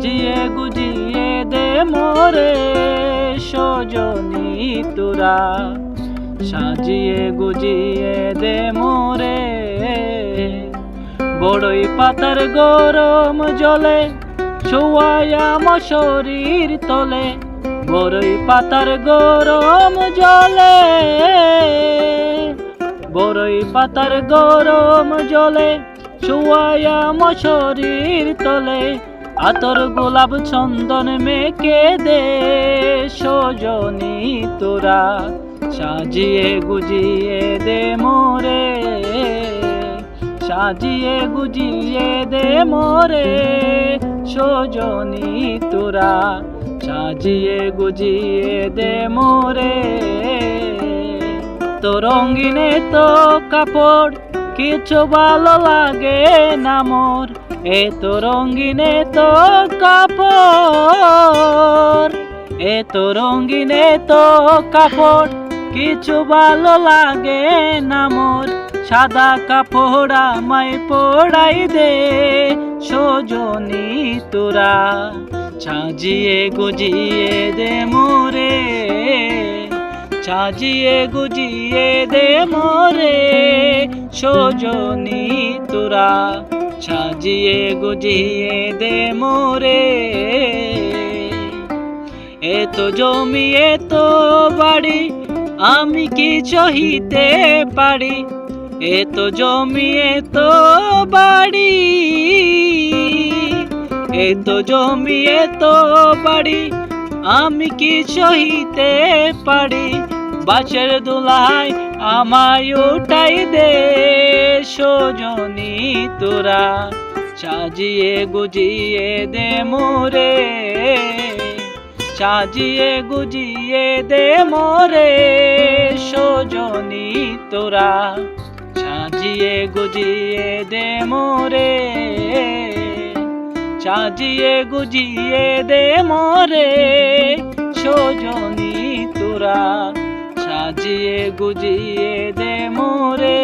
জিয়ে গুজিয়ে দে মোরে সজনী তোরা, সাজিয়ে গুজিয়ে দে মোরে। বড়ই পাতার গরম জলে শোয়ায়া আমার শরীর তলে, বড়ই পাতার গরম জলে, বড়ই পাতার গরম জলে শোয়ায়া আমার শরীর তলে। আতর গোলাপ চন্দন মেখে দে সজনী তোরা, সাজিয়ে গুজিয়ে দে মোরে, সাজিয়ে গুজিয়ে দে মোরে সজনী তোরা, সাজিয়ে গুজিয়ে দে মোরে। তো রঙিনে তো কাপড় কিছু ভালো লাগে না মোর, এত রঙিনে তো কাপড়, এত রঙিনে তো কাপড় কিছু ভালো লাগে না মোর। সাদা কাপড় আমায় পরাই দে সজনী তোরা, সাজিয়ে গুজিয়ে দে মোরে, সাজিয়ে গুজিয়ে দে মোরে সজনী তোরা, সাজিয়ে গুজিয়ে দে মোরে। এত জমি এত বাড়ি আমি কি সহিতে পারি, এত জমি এত বাড়ি, এত জমি এত বাড়ি আমি কি সহিতে পারি। বাঁশের দোলায় আমায় উঠাই দে সজনী তোরা, সাজিয়ে গুজিয়ে দে মোরে, সাজিয়ে গুজিয়ে দে মোরে সজনী তোরা, সাজিয়ে গুজিয়ে দে মোরে, সাজিয়ে গুজিয়ে দে মোরে সজনী তোরা, সাজিয়ে গুজিয়ে দে মোরে।